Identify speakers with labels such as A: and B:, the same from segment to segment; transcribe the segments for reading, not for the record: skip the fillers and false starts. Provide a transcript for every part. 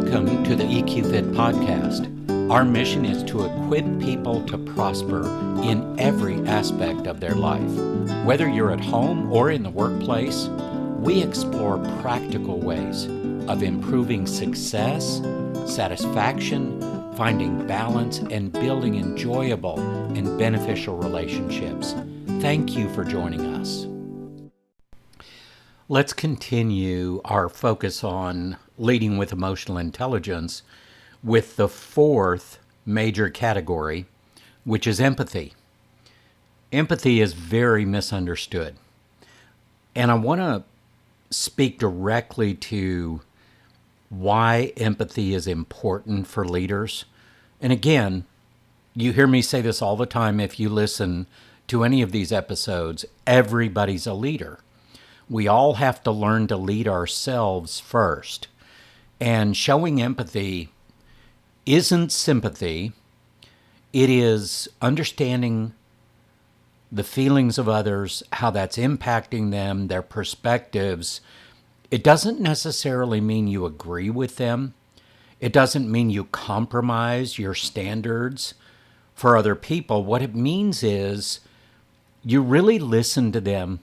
A: Welcome to the EQ Fit podcast. Our mission is to equip people to prosper in every aspect of their life. Whether you're at home or in the workplace, we explore practical ways of improving success, satisfaction, finding balance, and building enjoyable and beneficial relationships. Thank you for joining us. Let's continue our focus on leading with emotional intelligence with the fourth major category, which is empathy. Empathy is very misunderstood. And I want to speak directly to why empathy is important for leaders. And again, you hear me say this all the time if you listen to any of these episodes, everybody's a leader. We all have to learn to lead ourselves first. And showing empathy isn't sympathy. It is understanding the feelings of others, how that's impacting them, their perspectives. It doesn't necessarily mean you agree with them. It doesn't mean you compromise your standards for other people. What it means is you really listen to them.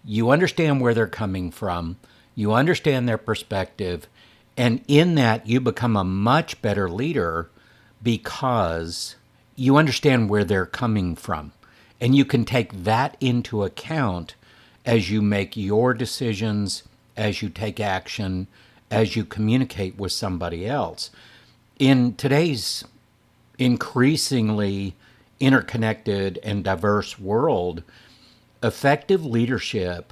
A: You understand where they're coming from. You understand their perspective. And in that, you become a much better leader because you understand where they're coming from. And you can take that into account as you make your decisions, as you take action, as you communicate with somebody else. In today's increasingly interconnected and diverse world, effective leadership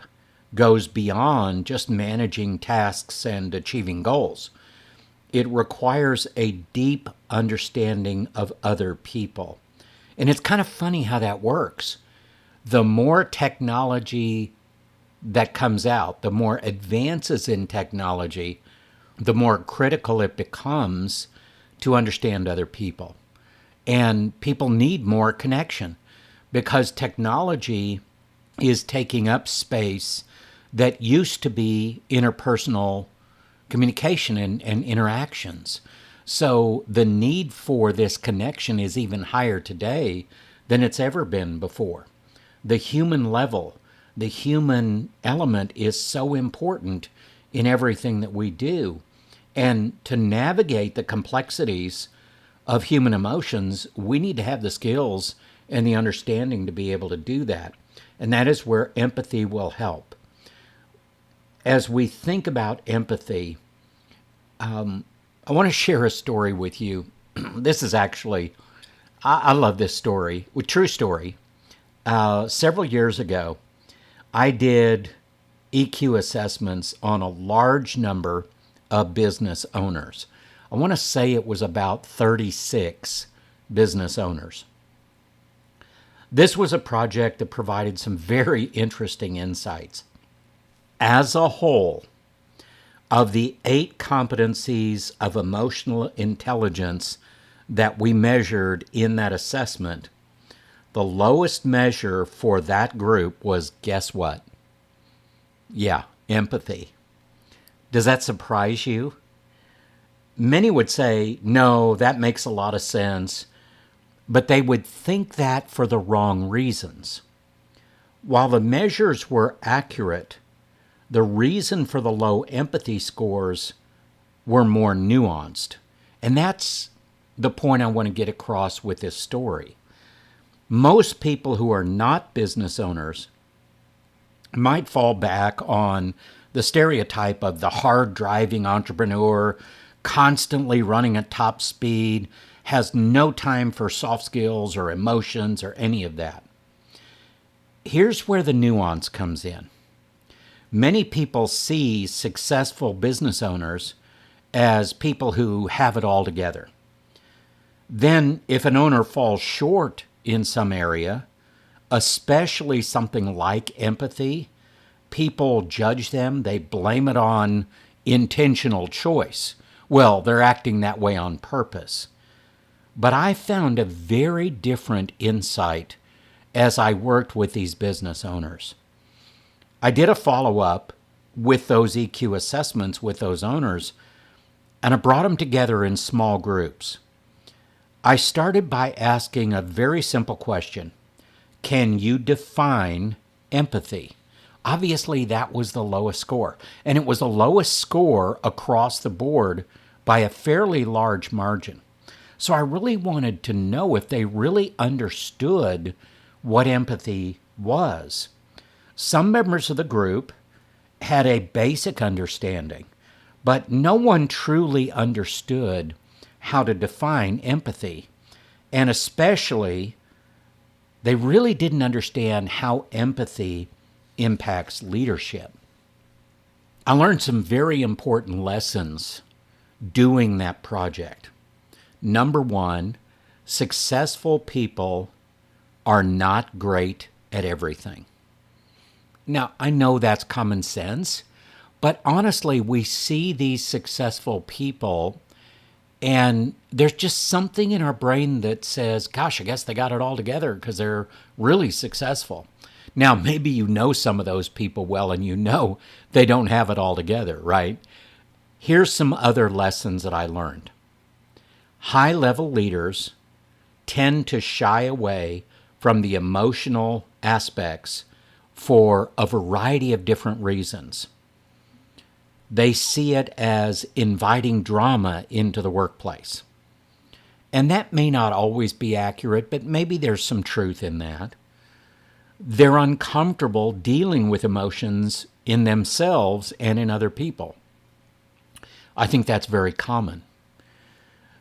A: goes beyond just managing tasks and achieving goals. It requires a deep understanding of other people. And it's kind of funny how that works. The more technology that comes out, the more advances in technology, the more critical it becomes to understand other people. And people need more connection because technology is taking up space that used to be interpersonal communication and interactions. So the need for this connection is even higher today than it's ever been before. The human level, the human element is so important in everything that we do. And to navigate the complexities of human emotions, we need to have the skills and the understanding to be able to do that. And that is where empathy will help. As we think about empathy, I want to share a story with you. This is actually, I love this story, a true story. Several years ago, I did EQ assessments on a large number of business owners. I want to say it was about 36 business owners. This was a project that provided some very interesting insights. As a whole, of the 8 competencies of emotional intelligence that we measured in that assessment, the lowest measure for that group was, guess what? Yeah, empathy. Does that surprise you? Many would say, no, that makes a lot of sense. But they would think that for the wrong reasons. While the measures were accurate, the reason for the low empathy scores were more nuanced. And that's the point I want to get across with this story. Most people who are not business owners might fall back on the stereotype of the hard-driving entrepreneur, constantly running at top speed, has no time for soft skills or emotions or any of that. Here's where the nuance comes in. Many people see successful business owners as people who have it all together. Then, if an owner falls short in some area, especially something like empathy, people judge them. They blame it on intentional choice. Well, they're acting that way on purpose. But I found a very different insight as I worked with these business owners. I did a follow-up with those EQ assessments with those owners, and I brought them together in small groups. I started by asking a very simple question. Can you define empathy? Obviously, that was the lowest score. And it was the lowest score across the board by a fairly large margin. So I really wanted to know if they really understood what empathy was. Some members of the group had a basic understanding, but no one truly understood how to define empathy. And especially, they really didn't understand how empathy impacts leadership. I learned some very important lessons doing that project. Number one, successful people are not great at everything. Now, I know that's common sense, but honestly, we see these successful people and there's just something in our brain that says, gosh, I guess they got it all together because they're really successful. Now, maybe you know some of those people well and you know they don't have it all together, right? Here's some other lessons that I learned. High-level leaders tend to shy away from the emotional aspects for a variety of different reasons. They see it as inviting drama into the workplace. And that may not always be accurate, but maybe there's some truth in that. They're uncomfortable dealing with emotions in themselves and in other people. I think that's very common.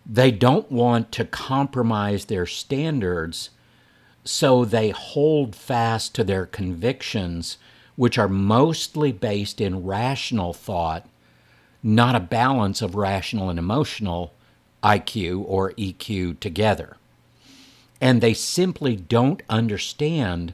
A: They don't want to compromise their standards, so they hold fast to their convictions, which are mostly based in rational thought, not a balance of rational and emotional IQ or EQ together. And they simply don't understand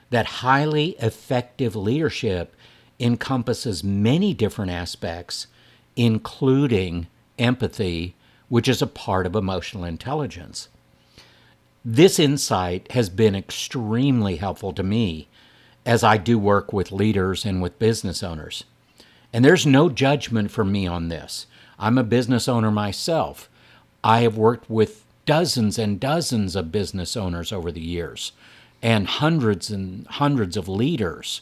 A: that highly effective leadership encompasses many different aspects, including empathy, which is a part of emotional intelligence. This insight has been extremely helpful to me as I do work with leaders and with business owners. And there's no judgment from me on this. I'm a business owner myself. I have worked with dozens and dozens of business owners over the years and hundreds of leaders.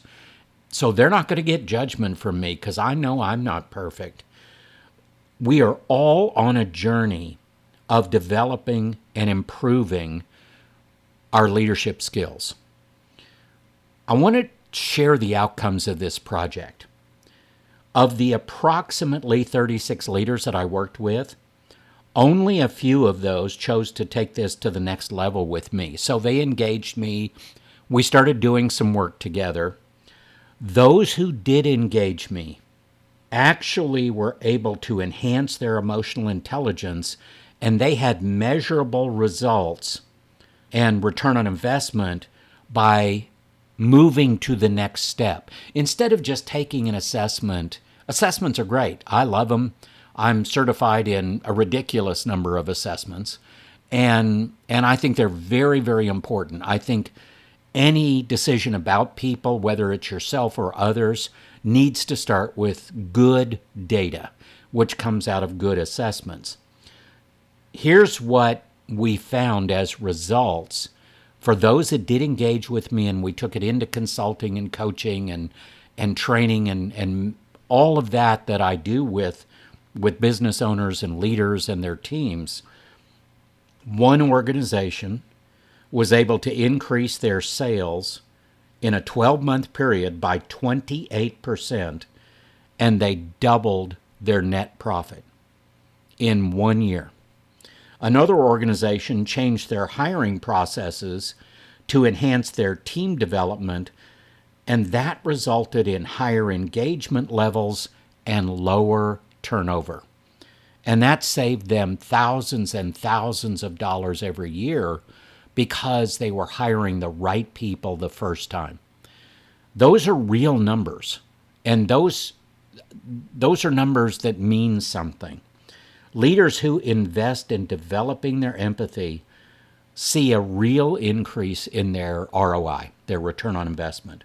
A: So they're not going to get judgment from me because I know I'm not perfect. We are all on a journey of developing and improving our leadership skills. I want to share the outcomes of this project. Of the approximately 36 leaders that I worked with, only a few of those chose to take this to the next level with me. So they engaged me. We started doing some work together. Those who did engage me actually were able to enhance their emotional intelligence, and they had measurable results and return on investment by moving to the next step. Instead of just taking an assessment, assessments are great. I love them. I'm certified in a ridiculous number of assessments, and I think they're very, very important. I think any decision about people, whether it's yourself or others, needs to start with good data, which comes out of good assessments. Here's what we found as results for those that did engage with me, and we took it into consulting and coaching and training and all of that I do with business owners and leaders and their teams. One organization was able to increase their sales in a 12-month period by 28%, and they doubled their net profit in 1 year. Another organization changed their hiring processes to enhance their team development, and that resulted in higher engagement levels and lower turnover. And that saved them thousands and thousands of dollars every year because they were hiring the right people the first time. Those are real numbers, and those are numbers that mean something. Leaders who invest in developing their empathy see a real increase in their ROI, their return on investment.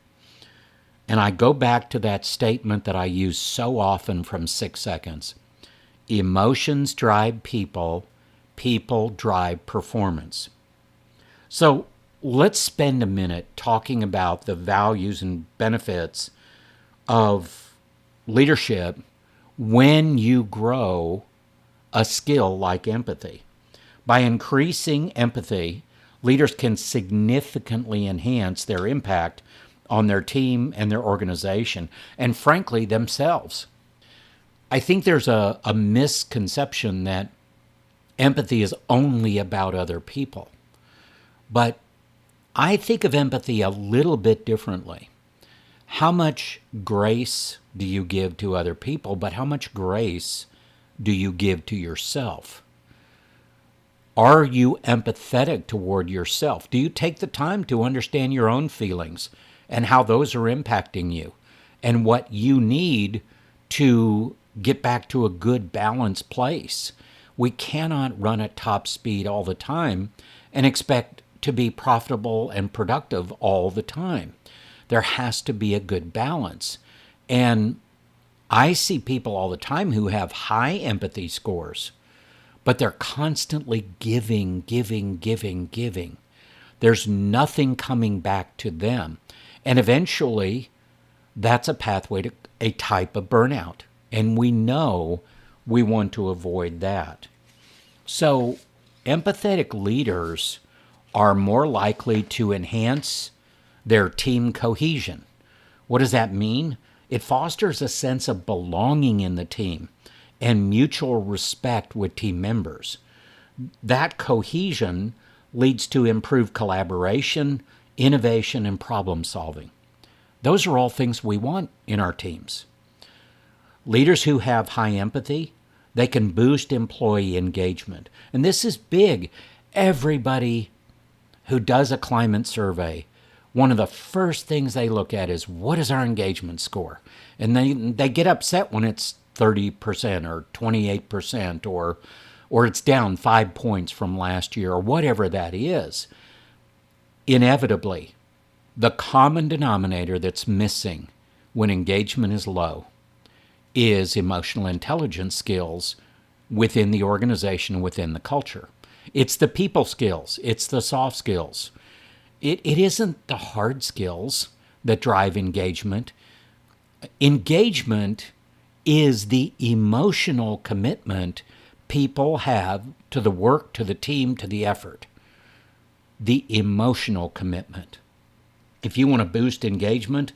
A: And I go back to that statement that I use so often from 6 Seconds. Emotions drive people, people drive performance. So let's spend a minute talking about the values and benefits of leadership when you grow a skill like empathy. By increasing empathy, leaders can significantly enhance their impact on their team and their organization, and frankly, themselves. I think there's a misconception that empathy is only about other people. But I think of empathy a little bit differently. How much grace do you give to other people, but how much grace do you give to yourself? Are you empathetic toward yourself? Do you take the time to understand your own feelings and how those are impacting you and what you need to get back to a good balanced place? We cannot run at top speed all the time and expect to be profitable and productive all the time. There has to be a good balance. And I see people all the time who have high empathy scores, but they're constantly giving. There's nothing coming back to them. And eventually, that's a pathway to a type of burnout. And we know we want to avoid that. So, empathetic leaders are more likely to enhance their team cohesion. What does that mean? It fosters a sense of belonging in the team and mutual respect with team members. That cohesion leads to improved collaboration, innovation, and problem solving. Those are all things we want in our teams. Leaders who have high empathy, they can boost employee engagement. And this is big. Everybody who does a climate survey, one of the first things they look at is, what is our engagement score? And they get upset when it's 30% or 28% or it's down 5 points from last year or whatever that is. Inevitably, the common denominator that's missing when engagement is low is emotional intelligence skills within the organization, within the culture. It's the people skills. It's the soft skills. It isn't the hard skills that drive engagement. Engagement is the emotional commitment people have to the work, to the team, to the effort. The emotional commitment. If you want to boost engagement,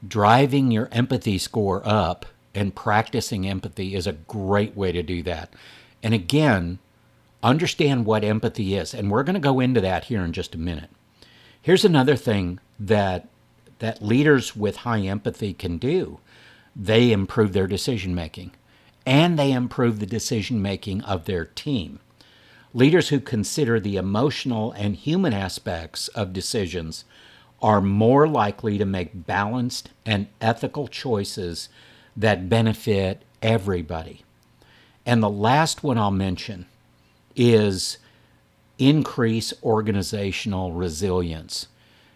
A: driving your empathy score up and practicing empathy is a great way to do that. And again, understand what empathy is. And we're going to go into that here in just a minute. Here's another thing that leaders with high empathy can do. They improve their decision making, and they improve the decision making of their team. Leaders who consider the emotional and human aspects of decisions are more likely to make balanced and ethical choices that benefit everybody. And the last one I'll mention is increase organizational resilience.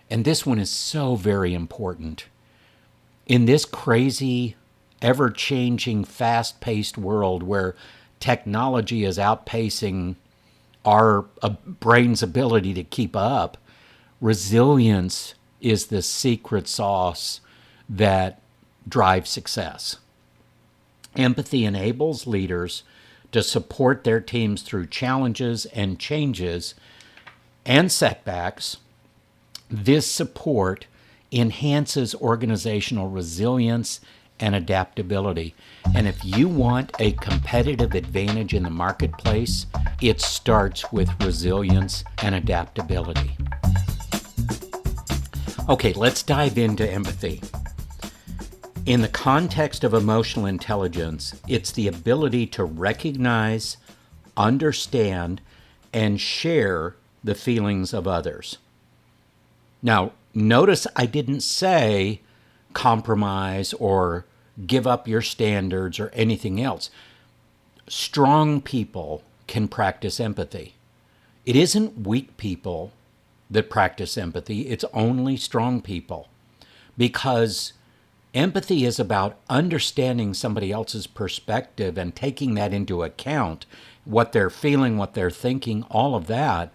A: And this one is so very important. In this crazy, ever-changing, fast-paced world where technology is outpacing our brain's ability to keep up, resilience is the secret sauce that drives success. Empathy enables leaders to support their teams through challenges and changes and setbacks. This support enhances organizational resilience and adaptability. And if you want a competitive advantage in the marketplace, it starts with resilience and adaptability. Okay, let's dive into empathy. In the context of emotional intelligence, it's the ability to recognize, understand, and share the feelings of others. Now, notice I didn't say compromise or give up your standards or anything else. Strong people can practice empathy. It isn't weak people that practice empathy. It's only strong people, because Empathy is about understanding somebody else's perspective and taking that into account, what they're feeling, what they're thinking, all of that,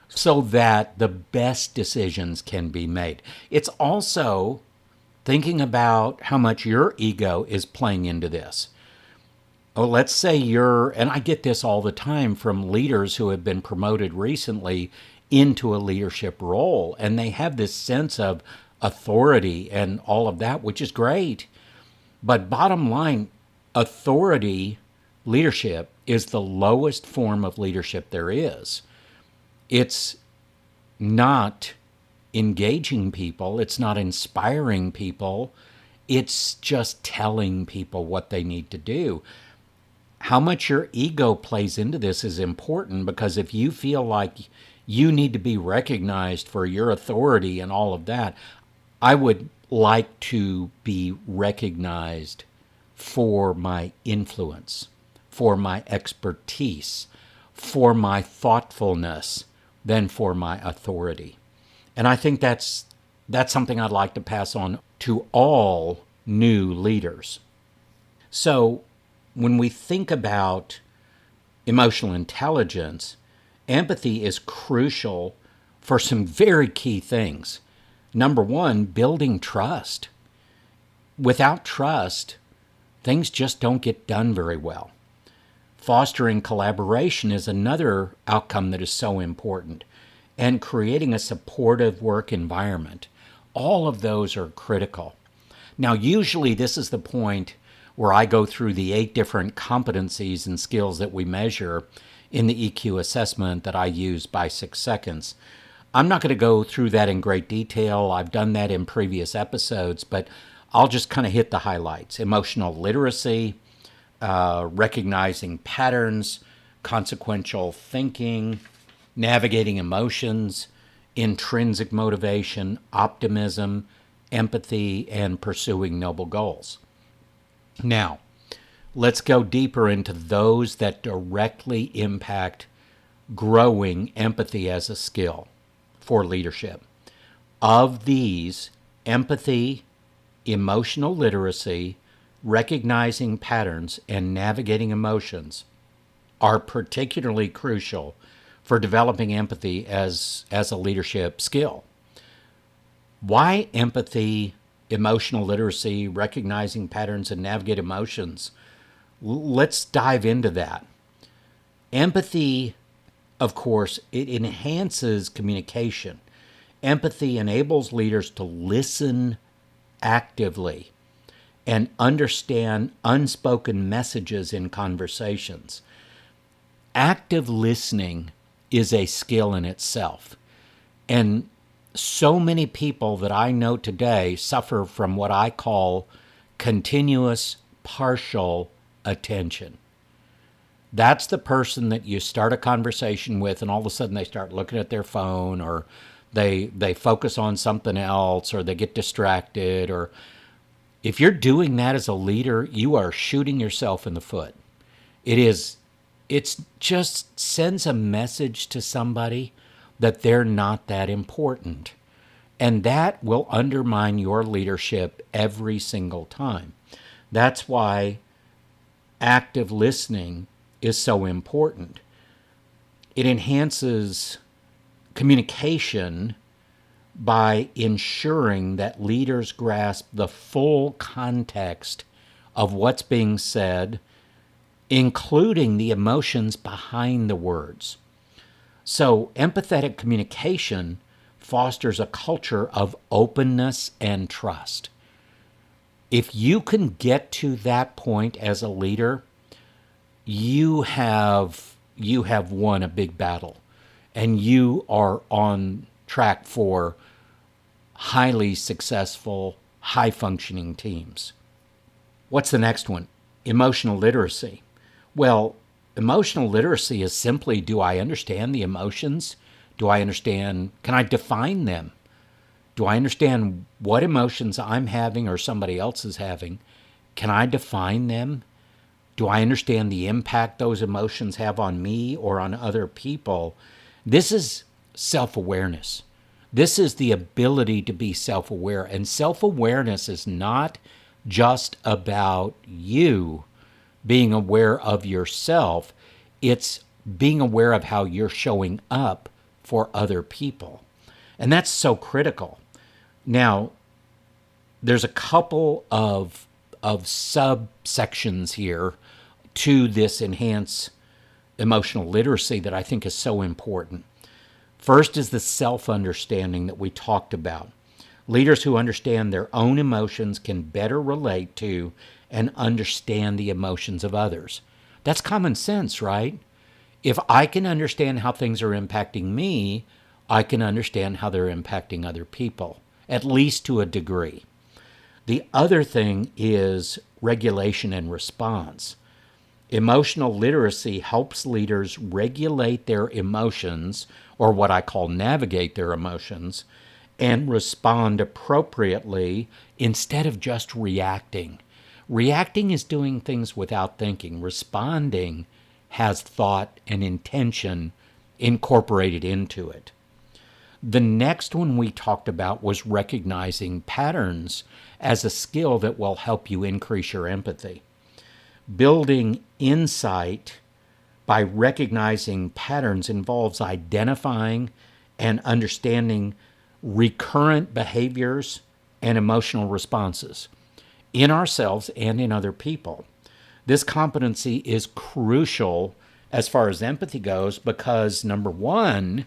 A: so that the best decisions can be made. It's also thinking about how much your ego is playing into this. Oh, let's say and I get this all the time from leaders who have been promoted recently into a leadership role, and they have this sense of authority and all of that, which is great. But bottom line, authority leadership is the lowest form of leadership there is. It's not engaging people, it's not inspiring people, it's just telling people what they need to do. How much your ego plays into this is important, because if you feel like you need to be recognized for your authority and all of that, I would like to be recognized for my influence, for my expertise, for my thoughtfulness, than for my authority. And I think that's something I'd like to pass on to all new leaders. So when we think about emotional intelligence, empathy is crucial for some very key things. Number one, building trust. Without trust, things just don't get done very well. Fostering collaboration is another outcome that is so important, and creating a supportive work environment. All of those are critical. Now, usually this is the point where I go through the 8 different competencies and skills that we measure in the EQ assessment that I use by 6 seconds. I'm not going to go through that in great detail. I've done that in previous episodes, but I'll just kind of hit the highlights. Emotional literacy, recognizing patterns, consequential thinking, navigating emotions, intrinsic motivation, optimism, empathy, and pursuing noble goals. Now, let's go deeper into those that directly impact growing empathy as a skill for leadership. Of these, empathy, emotional literacy, recognizing patterns, and navigating emotions are particularly crucial for developing empathy as a leadership skill. Why empathy, emotional literacy, recognizing patterns, and navigate emotions? Let's dive into that. Empathy, of course, it enhances communication. Empathy enables leaders to listen actively and understand unspoken messages in conversations. Active listening is a skill in itself. And so many people that I know today suffer from what I call continuous partial attention. That's the person that you start a conversation with, and all of a sudden they start looking at their phone, or they focus on something else, or they get distracted. Or if you're doing that as a leader, you are shooting yourself in the foot. It's just sends a message to somebody that they're not that important. And that will undermine your leadership every single time. That's why active listening is so important. It enhances communication by ensuring that leaders grasp the full context of what's being said, including the emotions behind the words. So, empathetic communication fosters a culture of openness and trust. If you can get to that point as a leader, you have won a big battle, and you are on track for highly successful, high-functioning teams. What's the next one? Emotional literacy. Well, emotional literacy is simply, do I understand the emotions? Can I define them? Do I understand what emotions I'm having or somebody else is having? Can I define them? Do I understand the impact those emotions have on me or on other people? This is self-awareness. This is the ability to be self-aware. And self-awareness is not just about you being aware of yourself. It's being aware of how you're showing up for other people. And that's so critical. Now, there's a couple of subsections here to this enhanced emotional literacy that I think is so important. First is the self-understanding that we talked about. Leaders who understand their own emotions can better relate to and understand the emotions of others. That's common sense, right? If I can understand how things are impacting me, I can understand how they're impacting other people, at least to a degree. The other thing is regulation and response. Emotional literacy helps leaders regulate their emotions, or what I call navigate their emotions, and respond appropriately instead of just reacting. Reacting is doing things without thinking. Responding has thought and intention incorporated into it. The next one we talked about was recognizing patterns as a skill that will help you increase your empathy. Building insight by recognizing patterns involves identifying and understanding recurrent behaviors and emotional responses in ourselves and in other people. This competency is crucial as far as empathy goes because, number one,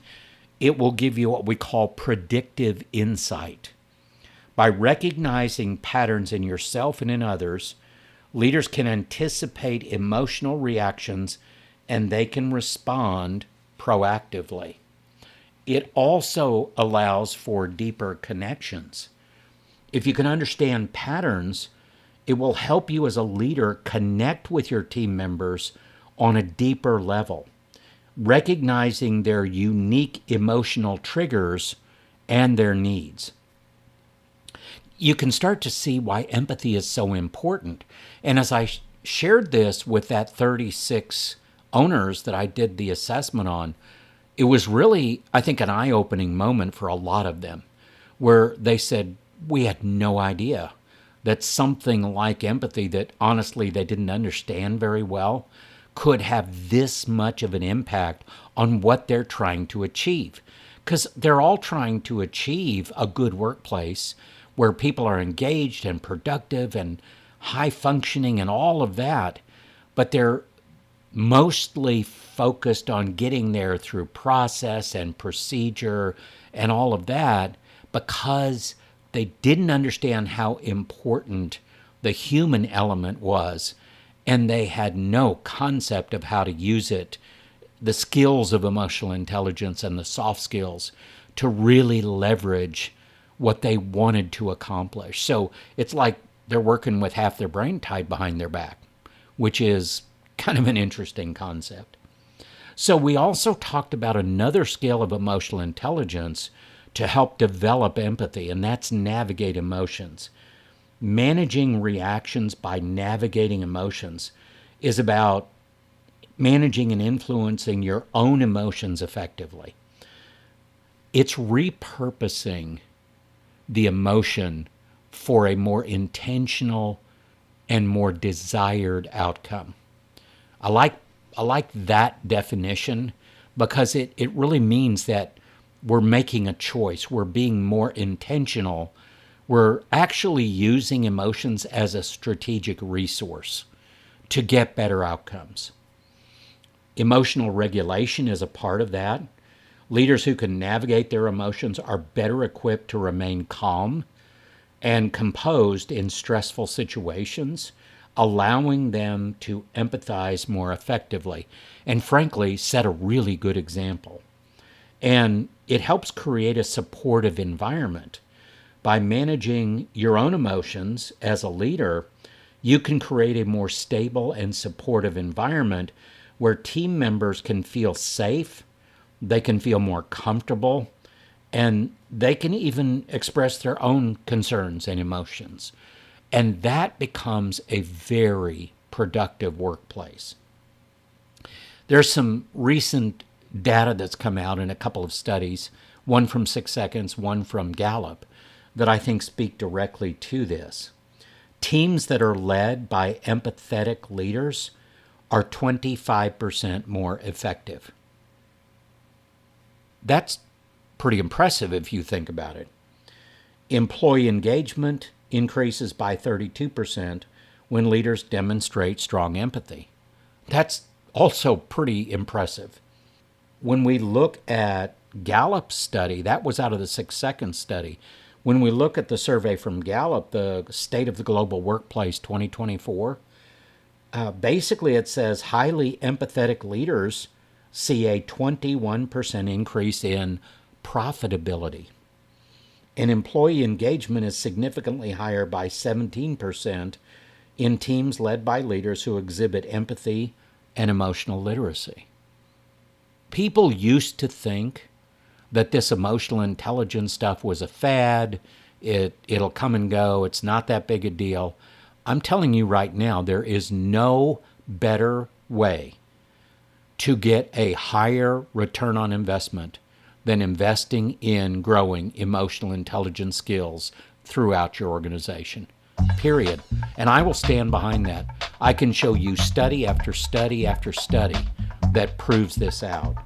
A: it will give you what we call predictive insight. By recognizing patterns in yourself and in others, leaders can anticipate emotional reactions and they can respond proactively. It also allows for deeper connections. If you can understand patterns, it will help you as a leader connect with your team members on a deeper level, recognizing their unique emotional triggers and their needs. You can start to see why empathy is so important. And as I shared this with that 36 owners that I did the assessment on, it was really, I think, an eye-opening moment for a lot of them, where they said, we had no idea that something like empathy that honestly they didn't understand very well could have this much of an impact on what they're trying to achieve. Because they're all trying to achieve a good workplace where people are engaged and productive and high functioning and all of that, but they're mostly focused on getting there through process and procedure and all of that because they didn't understand how important the human element was, and they had no concept of how to use it, the skills of emotional intelligence and the soft skills, to really leverage what they wanted to accomplish. So it's like they're working with half their brain tied behind their back, which is kind of an interesting concept. So we also talked about another skill of emotional intelligence to help develop empathy, and that's navigate emotions. Managing reactions by navigating emotions is about managing and influencing your own emotions effectively. It's repurposing the emotion for a more intentional and more desired outcome. I like that definition because it really means that we're making a choice. We're being more intentional. We're actually using emotions as a strategic resource to get better outcomes. Emotional regulation is a part of that. Leaders who can navigate their emotions are better equipped to remain calm and composed in stressful situations, allowing them to empathize more effectively and, frankly, set a really good example. And it helps create a supportive environment. By managing your own emotions as a leader, you can create a more stable and supportive environment where team members can feel safe, they can feel more comfortable, and they can even express their own concerns and emotions. And that becomes a very productive workplace. There's some recent data that's come out in a couple of studies, one from 6 Seconds, one from Gallup, that I think speak directly to this. Teams that are led by empathetic leaders are 25% more effective. That's pretty impressive if you think about it. Employee engagement increases by 32% when leaders demonstrate strong empathy. That's also pretty impressive. When we look at Gallup's study, that was out of the 6 Seconds study. When we look at the survey from Gallup, the State of the Global Workplace 2024, basically it says highly empathetic leaders see a 21% increase in profitability. And employee engagement is significantly higher by 17% in teams led by leaders who exhibit empathy and emotional literacy. People used to think that this emotional intelligence stuff was a fad. It'll come and go. It's not that big a deal. I'm telling you right now, there is no better way to get a higher return on investment than investing in growing emotional intelligence skills throughout your organization. Period. And I will stand behind that. I can show you study after study after study that proves this out.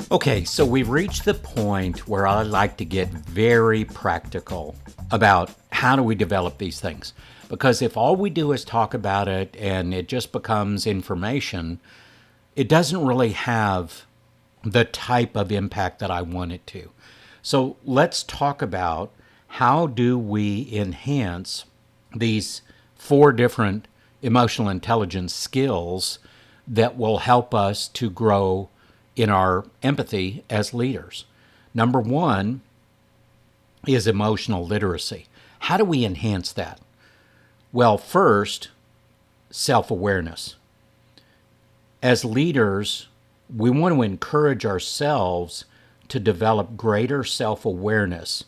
A: Okay, so we've reached the point where I like to get very practical about how do we develop these things. Because if all we do is talk about it and it just becomes information, it doesn't really have the type of impact that I want it to. So let's talk about how do we enhance these 4 different emotional intelligence skills that will help us to grow in our empathy as leaders. Number 1 is emotional literacy. How do we enhance that? Well, first, self-awareness. As leaders, we want to encourage ourselves to develop greater self-awareness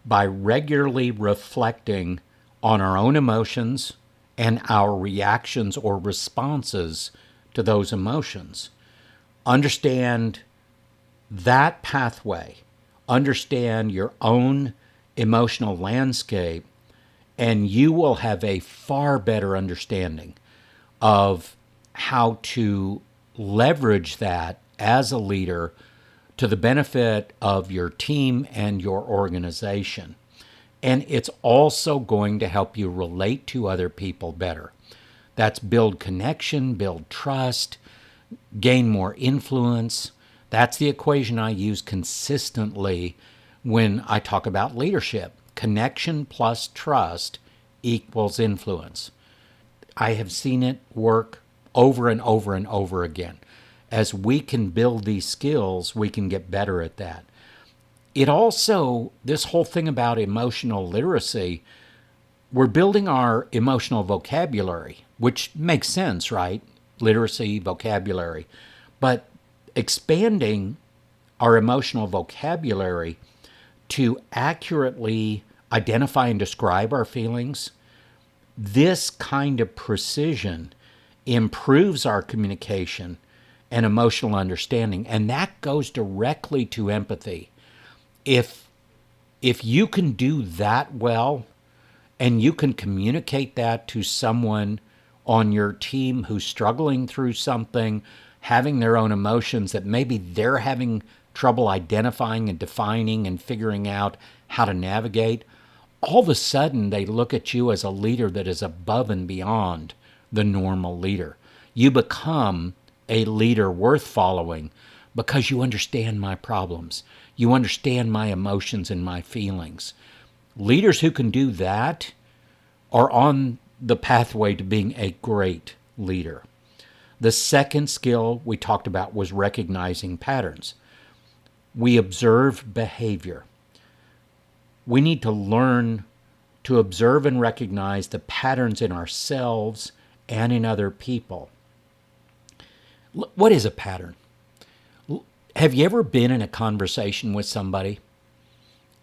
A: by regularly reflecting on our own emotions and our reactions or responses to those emotions. Understand that pathway, understand your own emotional landscape, and you will have a far better understanding of how to leverage that as a leader to the benefit of your team and your organization. And it's also going to help you relate to other people better. That's build connection, build trust, gain more influence. That's the equation I use consistently when I talk about leadership. Connection plus trust equals influence. I have seen it work over and over and over again. As we can build these skills, we can get better at that. It also, this whole thing about emotional literacy, we're building our emotional vocabulary, which makes sense, right? Literacy, vocabulary. But expanding our emotional vocabulary to accurately identify and describe our feelings, this kind of precision improves our communication and emotional understanding, and that goes directly to empathy. If you can do that well, and you can communicate that to someone on your team who's struggling through something, having their own emotions that maybe they're having trouble identifying and defining and figuring out how to navigate, all of a sudden they look at you as a leader that is above and beyond the normal leader. You become a leader worth following because you understand my problems. You understand my emotions and my feelings. Leaders who can do that are on the pathway to being a great leader. The second skill we talked about was recognizing patterns. We observe behavior. We need to learn to observe and recognize the patterns in ourselves and in other people. What is a pattern? Have you ever been in a conversation with somebody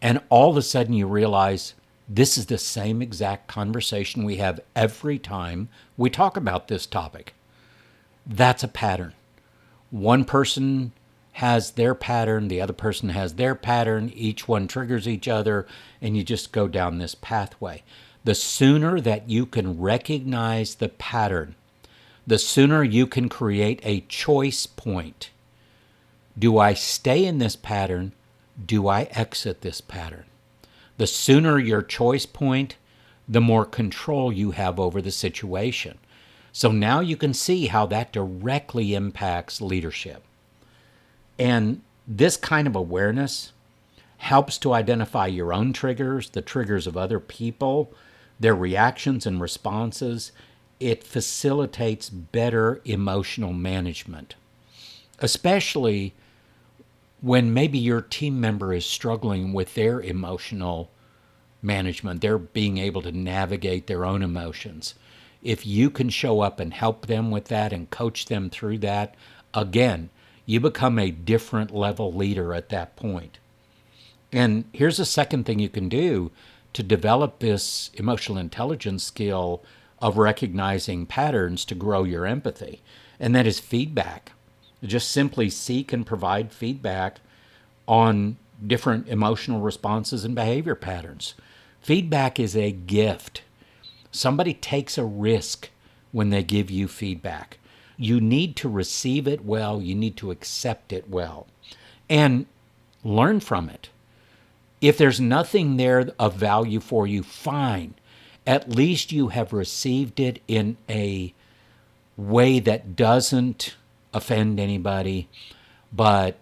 A: and all of a sudden you realize this is the same exact conversation we have every time we talk about this topic? That's a pattern. One person has their pattern, the other person has their pattern, each one triggers each other, and you just go down this pathway. The sooner that you can recognize the pattern, the sooner you can create a choice point. Do I stay in this pattern? Do I exit this pattern? The sooner your choice point, the more control you have over the situation. So now you can see how that directly impacts leadership. And this kind of awareness helps to identify your own triggers, the triggers of other people, their reactions and responses. It facilitates better emotional management, especially when maybe your team member is struggling with their emotional management. They're being able to navigate their own emotions. If you can show up and help them with that and coach them through that, again, you become a different level leader at that point. And here's a second thing you can do to develop this emotional intelligence skill of recognizing patterns to grow your empathy, and that is feedback. Just simply seek and provide feedback on different emotional responses and behavior patterns. Feedback is a gift. Somebody takes a risk when they give you feedback. You need to receive it well. You need to accept it well and learn from it. If there's nothing there of value for you, fine. At least you have received it in a way that doesn't offend anybody. But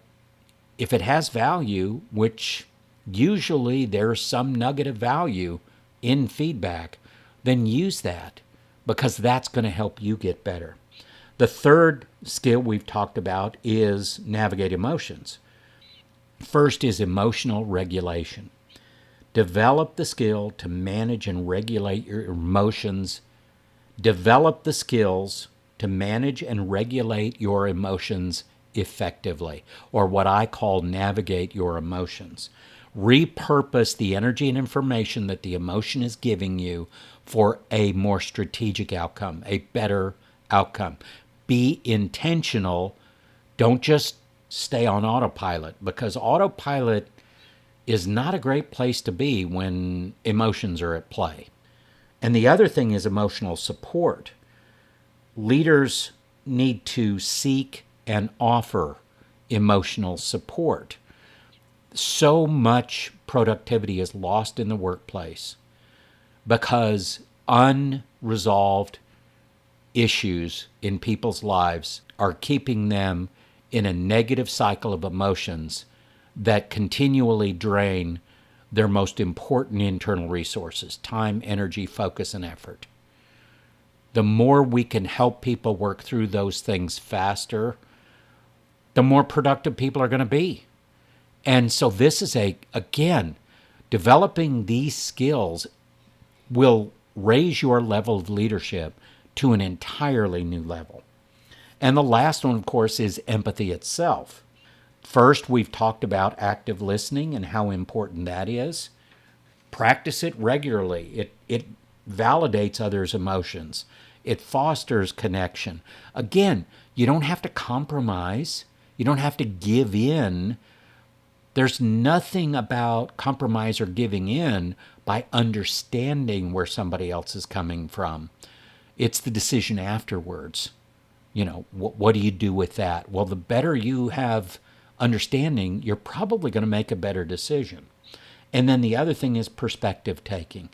A: if it has value, which usually there's some nugget of value in feedback, then use that, because that's going to help you get better. The third skill we've talked about is navigate emotions. First is emotional regulation. Develop the skill to manage and regulate your emotions. Develop the skills to manage and regulate your emotions effectively, or what I call navigate your emotions. Repurpose the energy and information that the emotion is giving you for a more strategic outcome, a better outcome. Be intentional. Don't just stay on autopilot, because autopilot is not a great place to be when emotions are at play. And the other thing is emotional support. Leaders need to seek and offer emotional support. So much productivity is lost in the workplace because unresolved issues in people's lives are keeping them in a negative cycle of emotions that continually drain their most important internal resources: time, energy, focus, and effort. The more we can help people work through those things faster, the more productive people are going to be. And so this is again, developing these skills will raise your level of leadership to an entirely new level. And the last one, of course, is empathy itself. First, we've talked about active listening and how important that is. Practice it regularly. It validates others' emotions. It fosters connection. Again, you don't have to compromise. You don't have to give in. There's nothing about compromise or giving in by understanding where somebody else is coming from. It's the decision afterwards. What do you do with that? Well, the better you have understanding, you're probably going to make a better decision. And then the other thing is perspective taking.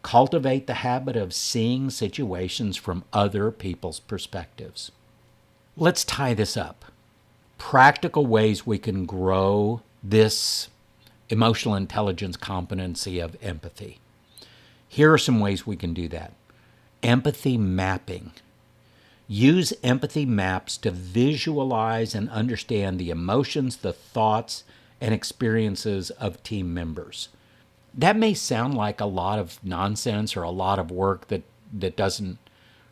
A: Cultivate the habit of seeing situations from other people's perspectives. Let's tie this up. Practical ways we can grow this emotional intelligence competency of empathy. Here are some ways we can do that. Empathy mapping. Use empathy maps to visualize and understand the emotions, the thoughts, and experiences of team members. That may sound like a lot of nonsense or a lot of work that doesn't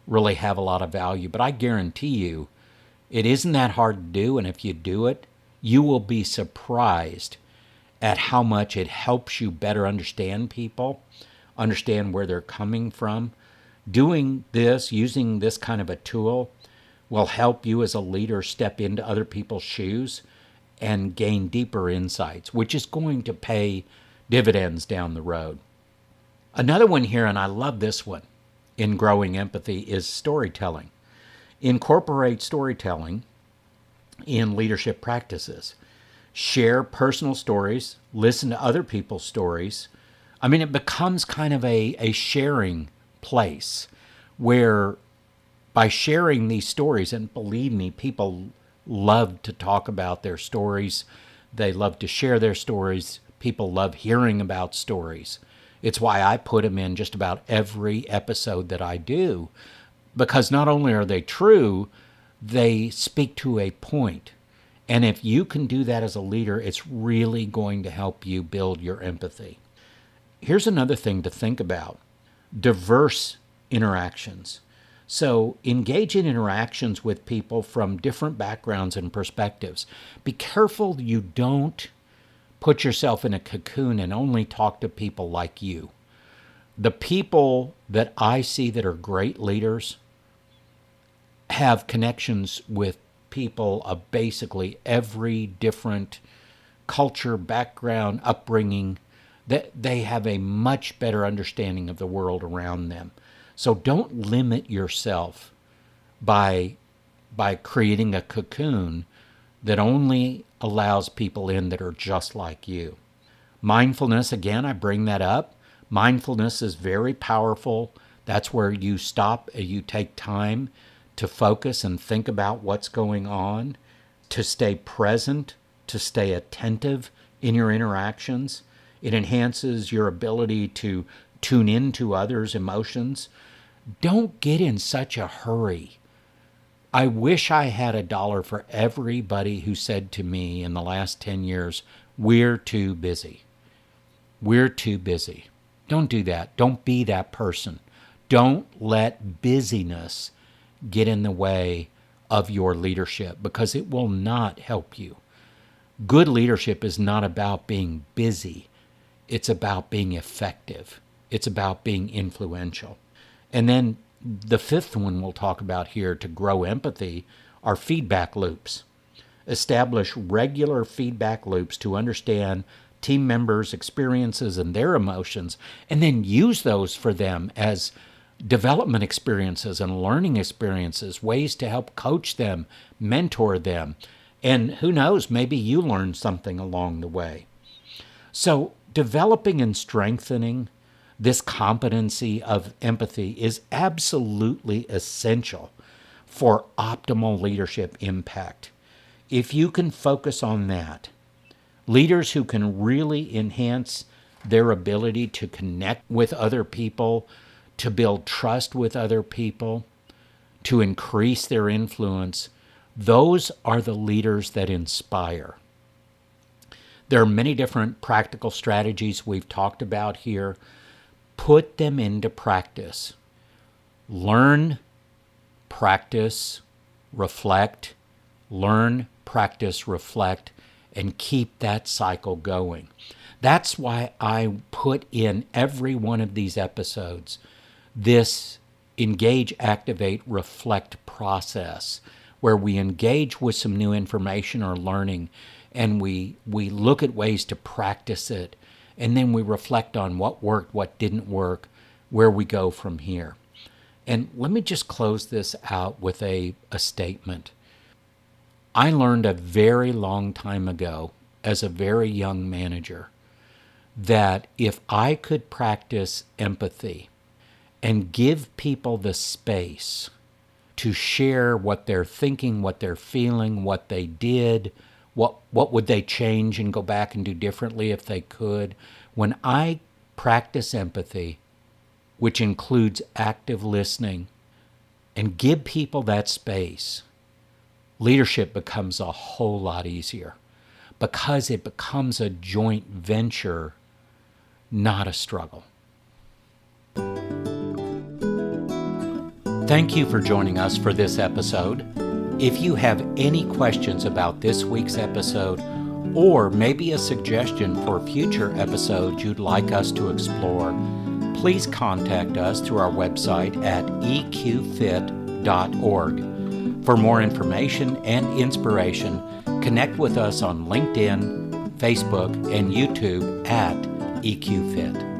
A: really have a lot of value, but I guarantee you it isn't that hard to do, and if you do it, you will be surprised at how much it helps you better understand people, understand where they're coming from. Doing this, using this kind of a tool, will help you as a leader step into other people's shoes and gain deeper insights, which is going to pay dividends down the road. Another one here, and I love this one in growing empathy, is storytelling. Incorporate storytelling in leadership practices. Share personal stories, listen to other people's stories. I mean, it becomes kind of a sharing place where by sharing these stories, and believe me, people love to talk about their stories. They love to share their stories. People love hearing about stories. It's why I put them in just about every episode that I do, because not only are they true, they speak to a point. And if you can do that as a leader, it's really going to help you build your empathy. Here's another thing to think about: diverse interactions. So engage in interactions with people from different backgrounds and perspectives. Be careful you don't put yourself in a cocoon and only talk to people like you. The people that I see that are great leaders have connections with people of basically every different culture, background, upbringing. That they have a much better understanding of the world around them. So don't limit yourself by creating a cocoon that only allows people in that are just like you. Mindfulness, again, I bring that up. Mindfulness is very powerful. That's where you stop and you take time to focus and think about what's going on, to stay present, to stay attentive in your interactions. It enhances your ability to tune into others' emotions. Don't get in such a hurry. I wish I had $1 for everybody who said to me in the last 10 years, "We're too busy. We're too busy." Don't do that. Don't be that person. Don't let busyness get in the way of your leadership, because it will not help you. Good leadership is not about being busy. It's about being effective. It's about being influential. And then the fifth one we'll talk about here to grow empathy are feedback loops. Establish regular feedback loops to understand team members' experiences and their emotions, and then use those for them as development experiences and learning experiences, ways to help coach them, mentor them. And who knows, maybe you learn something along the way. So developing and strengthening this competency of empathy is absolutely essential for optimal leadership impact. If you can focus on that, leaders who can really enhance their ability to connect with other people, to build trust with other people, to increase their influence, those are the leaders that inspire. There are many different practical strategies we've talked about here. Put them into practice. Learn, practice, reflect, learn, practice, reflect, and keep that cycle going. That's why I put in every one of these episodes this engage, activate, reflect process, where we engage with some new information or learning, and we look at ways to practice it, and then we reflect on what worked, what didn't work, where we go from here. And let me just close this out with a statement. I learned a very long time ago, as a very young manager, that if I could practice empathy and give people the space to share what they're thinking, what they're feeling, what they did, what would they change and go back and do differently if they could. When I practice empathy, which includes active listening, and give people that space, leadership becomes a whole lot easier, because it becomes a joint venture, not a struggle. Thank you for joining us for this episode. If you have any questions about this week's episode, or maybe a suggestion for future episodes you'd like us to explore, please contact us through our website at eqfit.org. For more information and inspiration, Connect with us on LinkedIn, Facebook, and YouTube at EQFit.